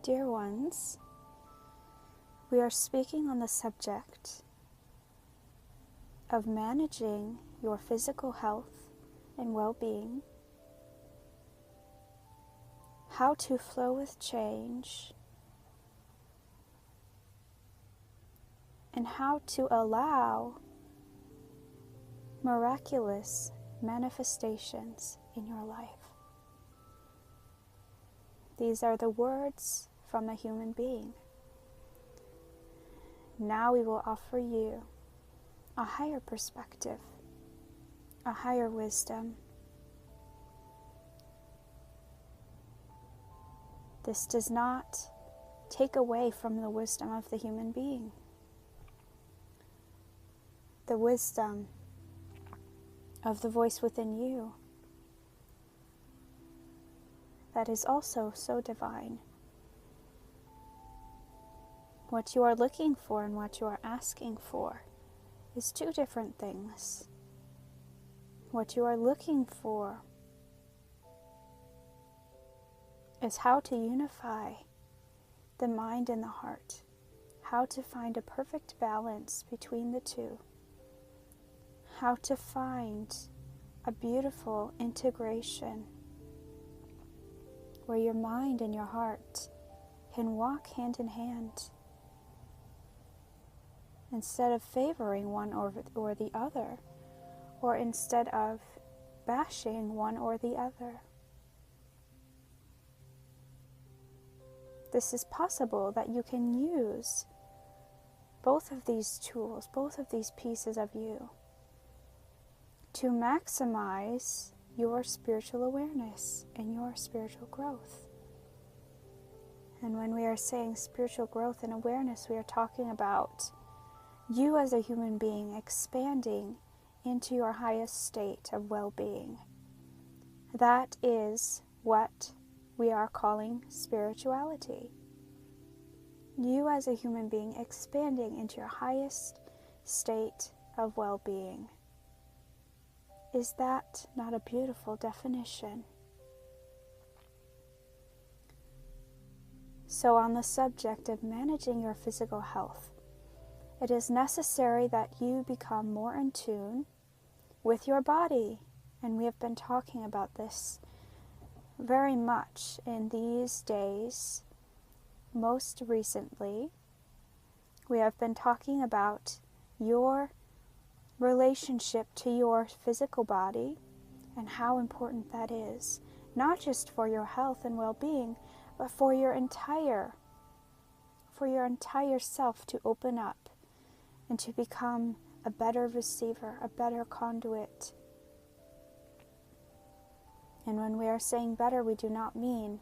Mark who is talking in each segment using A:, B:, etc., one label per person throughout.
A: Dear ones, we are speaking on the subject of managing your physical health and well-being, how to flow with change, and how to allow miraculous manifestations in your life. These are the words from a human being. Now we will offer you a higher perspective, a higher wisdom. This does not take away from the wisdom of the human being. The wisdom of the voice within you that is also so divine. What you are looking for and what you are asking for is two different things. What you are looking for is how to unify the mind and the heart, how to find a perfect balance between the two, how to find a beautiful integration where your mind and your heart can walk hand in hand instead of favoring one or the other, or instead of bashing one or the other. This is possible that you can use both of these tools, both of these pieces of you, to maximize your spiritual awareness and your spiritual growth. And when we are saying spiritual growth and awareness, we are talking about you as a human being expanding into your highest state of well-being. That is what we are calling spirituality. You as a human being expanding into your highest state of well-being. Is that not a beautiful definition? So on the subject of managing your physical health, it is necessary that you become more in tune with your body. And we have been talking about this very much in these days. Most recently, we have been talking about your relationship to your physical body and how important that is, not just for your health and well-being, but for your entire self to open up and to become a better receiver, a better conduit. And when we are saying better, we do not mean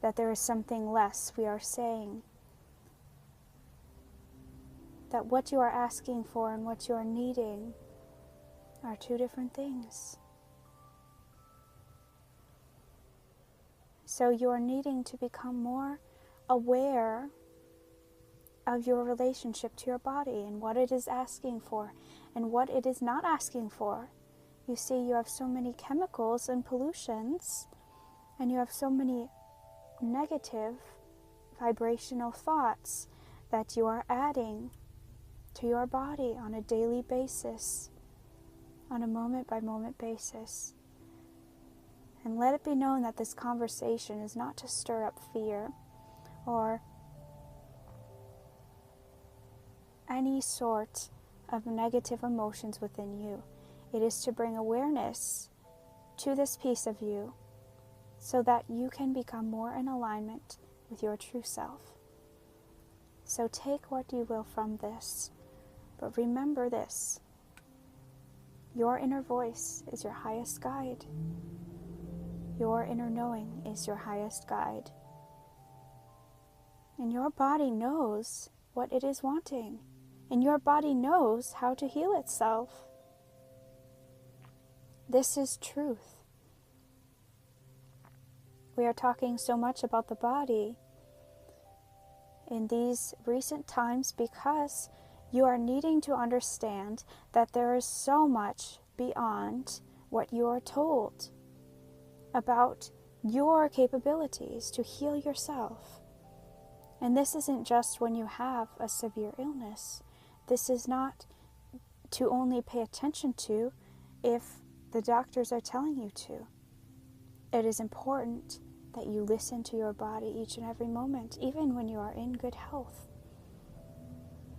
A: that there is something less. We are saying that what you are asking for and what you are needing are two different things. So you are needing to become more aware of your relationship to your body and what it is asking for and what it is not asking for. You see, you have so many chemicals and pollutions, and you have so many negative vibrational thoughts that you are adding to your body on a daily basis, on a moment-by-moment basis. And let it be known that this conversation is not to stir up fear or any sort of negative emotions within you. It is to bring awareness to this piece of you so that you can become more in alignment with your true self. So take what you will from this, but remember this: your inner voice is your highest guide. Your inner knowing is your highest guide. And your body knows what it is wanting. And your body knows how to heal itself. This is truth. We are talking so much about the body in these recent times because you are needing to understand that there is so much beyond what you are told about your capabilities to heal yourself. And this isn't just when you have a severe illness. This is not to only pay attention to if the doctors are telling you to. It is important that you listen to your body each and every moment, even when you are in good health.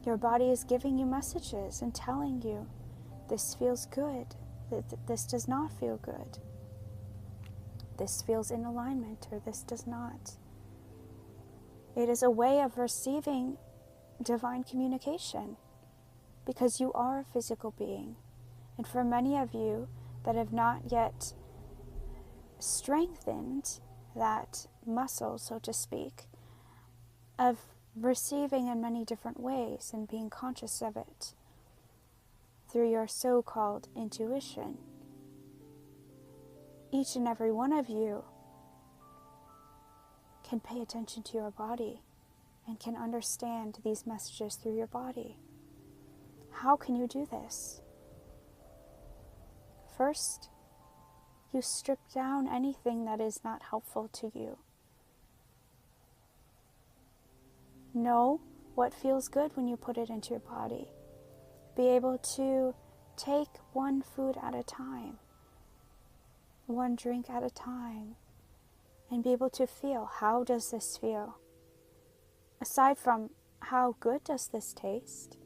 A: Your body is giving you messages and telling you, this feels good, this does not feel good. This feels in alignment, or this does not. It is a way of receiving divine communication, because you are a physical being. And for many of you that have not yet strengthened that muscle, so to speak, of receiving in many different ways and being conscious of it through your so-called intuition, each and every one of you can pay attention to your body and can understand these messages through your body. How can you do this? First, you strip down anything that is not helpful to you. Know what feels good when you put it into your body. Be able to take one food at a time, one drink at a time, and be able to feel, how does this feel? Aside from how good does this taste?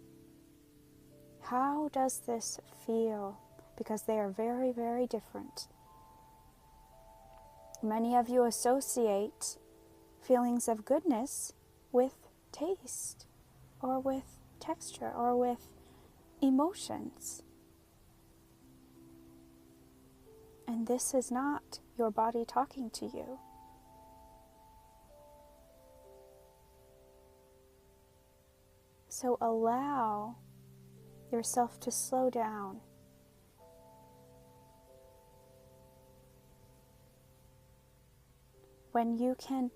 A: How does this feel? Because they are very, very different. Many of you associate feelings of goodness with taste, or with texture, or with emotions. And this is not your body talking to you. So allow yourself to slow down. When you can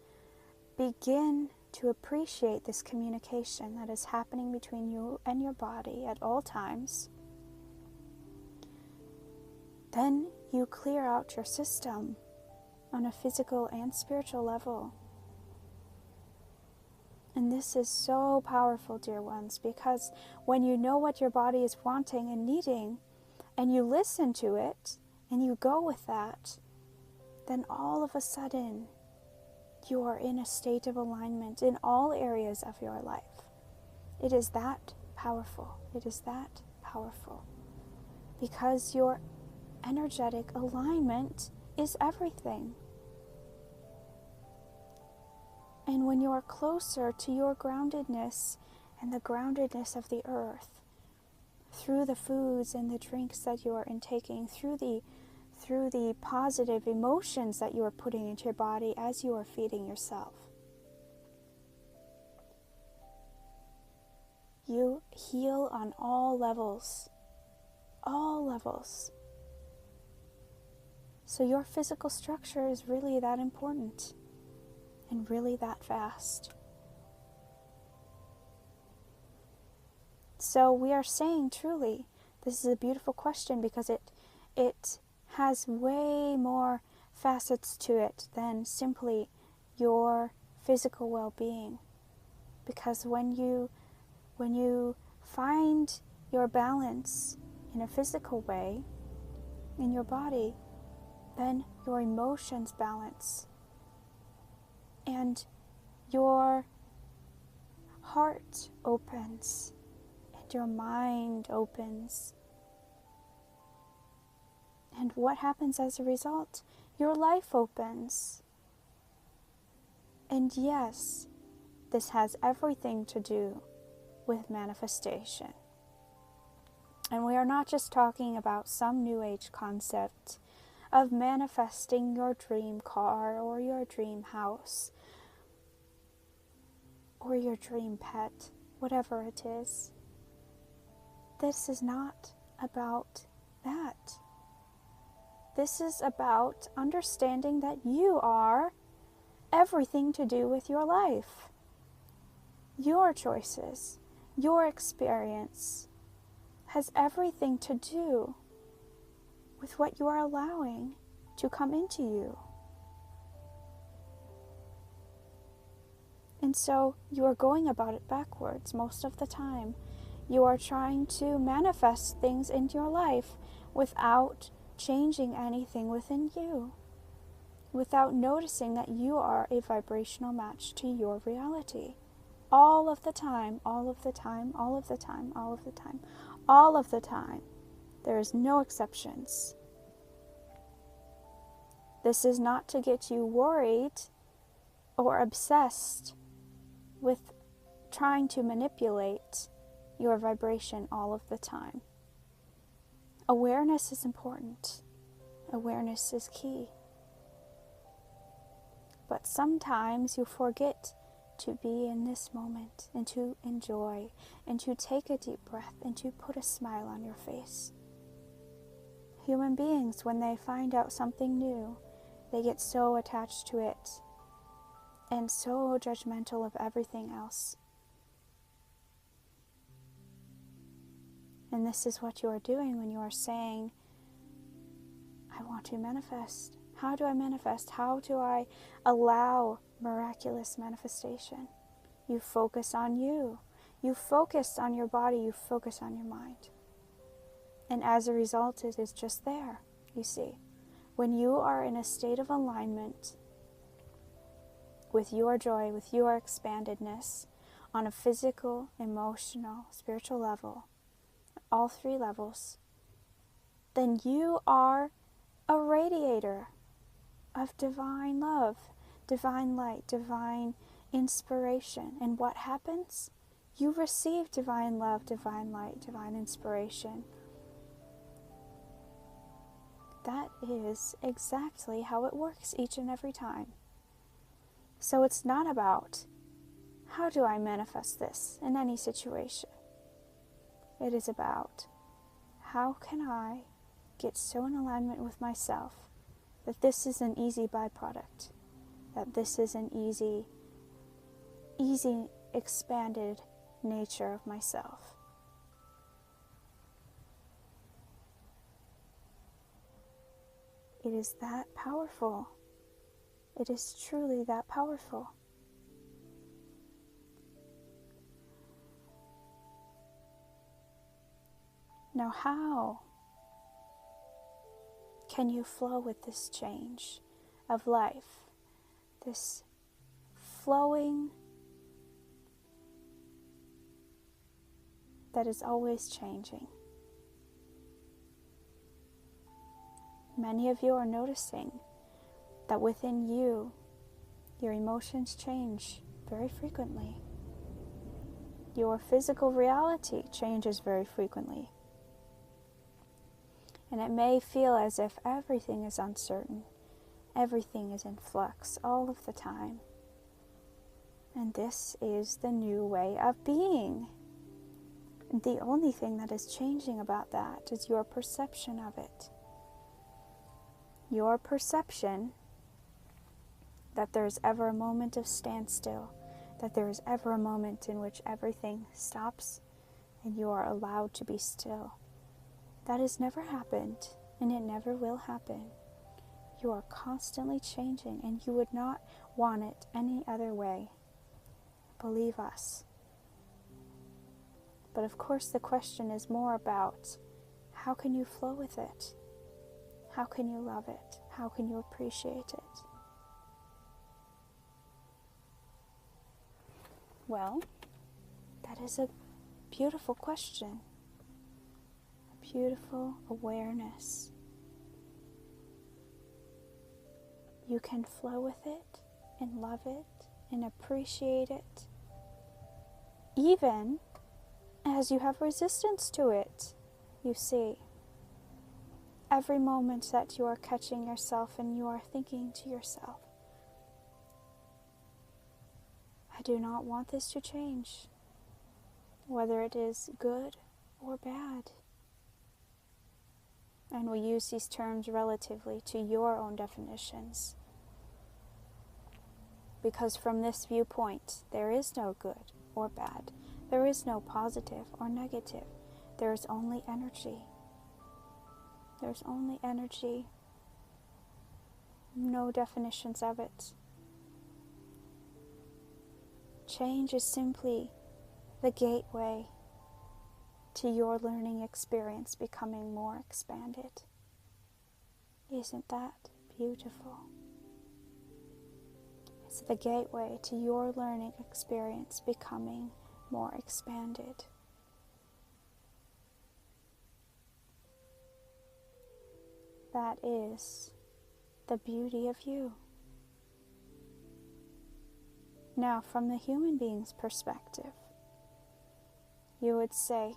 A: begin to appreciate this communication that is happening between you and your body at all times, then you clear out your system on a physical and spiritual level. And this is so powerful, dear ones, because when you know what your body is wanting and needing, and you listen to it, and you go with that, then all of a sudden, you are in a state of alignment in all areas of your life. It is that powerful. It is that powerful. Because your energetic alignment is everything. And when you are closer to your groundedness and the groundedness of the earth, through the foods and the drinks that you are intaking, through the positive emotions that you are putting into your body as you are feeding yourself, you heal on all levels. All levels. So your physical structure is really that important and really that fast. So we are saying truly, this is a beautiful question, because it has way more facets to it than simply your physical well-being. Because when you find your balance in a physical way in your body, then your emotions balance, and your heart opens, and your mind opens. And what happens as a result? Your life opens. And yes, this has everything to do with manifestation. And we are not just talking about some New Age concept of manifesting your dream car, or your dream house, or your dream pet, whatever it is. This is not about that. This is about understanding that you are everything to do with your life. Your choices, your experience has everything to do with what you are allowing to come into you. And so you are going about it backwards most of the time. You are trying to manifest things into your life without changing anything within you, without noticing that you are a vibrational match to your reality. All of the time, all of the time, all of the time, all of the time, all of the time. There is no exceptions. This is not to get you worried or obsessed with trying to manipulate your vibration all of the time. Awareness is important. Awareness is key. But sometimes you forget to be in this moment and to enjoy and to take a deep breath and to put a smile on your face. Human beings, when they find out something new, they get so attached to it and so judgmental of everything else. And this is what you are doing when you are saying, I want to manifest. How do I manifest? How do I allow miraculous manifestation? You focus on you. You focus on your body. You focus on your mind. And as a result, it is just there, you see. When you are in a state of alignment with your joy, with your expandedness, on a physical, emotional, spiritual level, all three levels, then you are a radiator of divine love, divine light, divine inspiration. And what happens? You receive divine love, divine light, divine inspiration. That is exactly how it works each and every time. So it's not about how do I manifest this in any situation. It is about how can I get so in alignment with myself that this is an easy byproduct, that this is an easy expanded nature of myself. It is that powerful. It is truly that powerful. Now, how can you flow with this change of life, this flowing that is always changing? Many of you are noticing that within you, your emotions change very frequently. Your physical reality changes very frequently. And it may feel as if everything is uncertain, everything is in flux all of the time. And this is the new way of being. The only thing that is changing about that is your perception of it. Your perception that there is ever a moment of standstill, that there is ever a moment in which everything stops and you are allowed to be still. That has never happened, and it never will happen. You are constantly changing, and you would not want it any other way. Believe us. But of course, the question is more about how can you flow with it? How can you love it? How can you appreciate it? Well, that is a beautiful question. A beautiful awareness. You can flow with it and love it and appreciate it, even as you have resistance to it. You see, every moment that you are catching yourself and you are thinking to yourself, I do not want this to change, whether it is good or bad. And we use these terms relatively to your own definitions. Because from this viewpoint, there is no good or bad. There is no positive or negative. There is only energy. There's only energy. No definitions of it. Change is simply the gateway to your learning experience becoming more expanded. Isn't that beautiful? It's the gateway to your learning experience becoming more expanded. That is the beauty of you. Now, from the human being's perspective, you would say,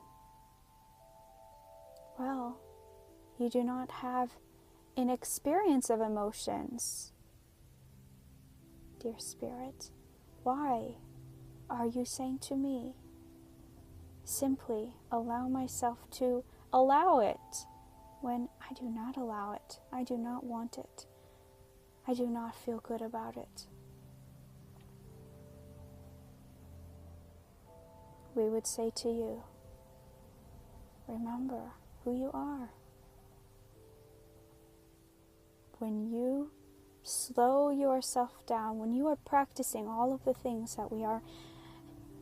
A: well, you do not have an experience of emotions. Dear Spirit, why are you saying to me, simply allow myself to allow it, when I do not allow it, I do not want it, I do not feel good about it? We would say to you, remember who you are. When you slow yourself down, when you are practicing all of the things that we are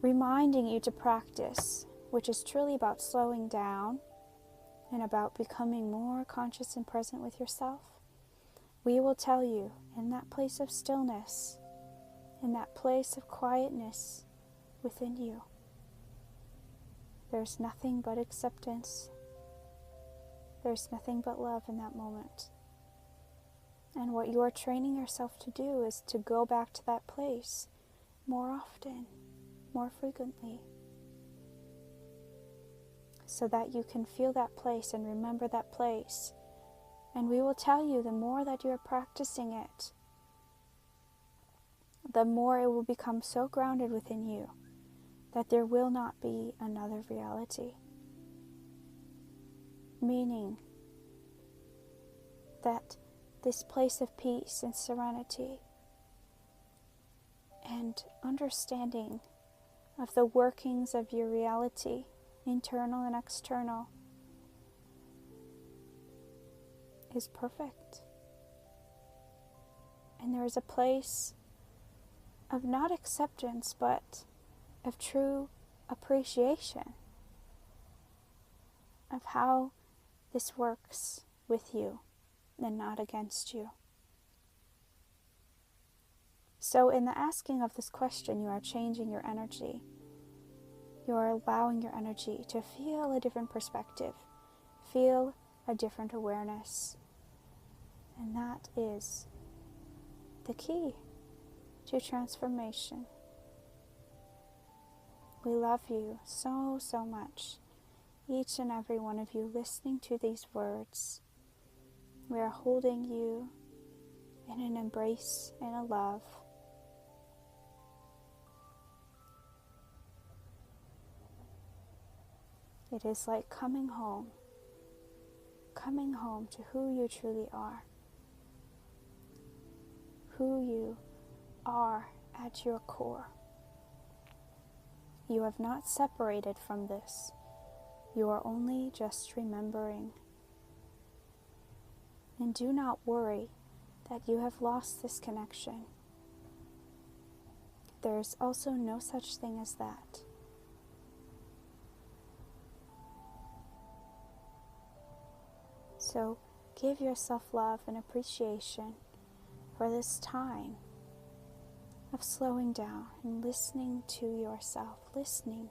A: reminding you to practice, which is truly about slowing down and about becoming more conscious and present with yourself, we will tell you, in that place of stillness, in that place of quietness within you, there's nothing but acceptance. There's nothing but love in that moment. And what you are training yourself to do is to go back to that place more often, more frequently, so that you can feel that place and remember that place. And we will tell you, the more that you are practicing it, the more it will become so grounded within you that there will not be another reality. Meaning that this place of peace and serenity and understanding of the workings of your reality, internal and external, is perfect. And there is a place of not acceptance, but of true appreciation of how this works with you and not against you. So in the asking of this question, you are changing your energy. You are allowing your energy to feel a different perspective, feel a different awareness. And that is the key to transformation. We love you so, so much. Each and every one of you listening to these words, we are holding you in an embrace and a love. It is like coming home to who you truly are, who you are at your core. You have not separated from this. You are only just remembering. And do not worry that you have lost this connection. There is also no such thing as that. So give yourself love and appreciation for this time of slowing down and listening to yourself, listening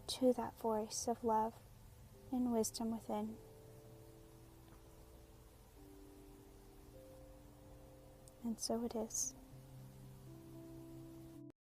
A: to that voice of love and wisdom within. And so it is.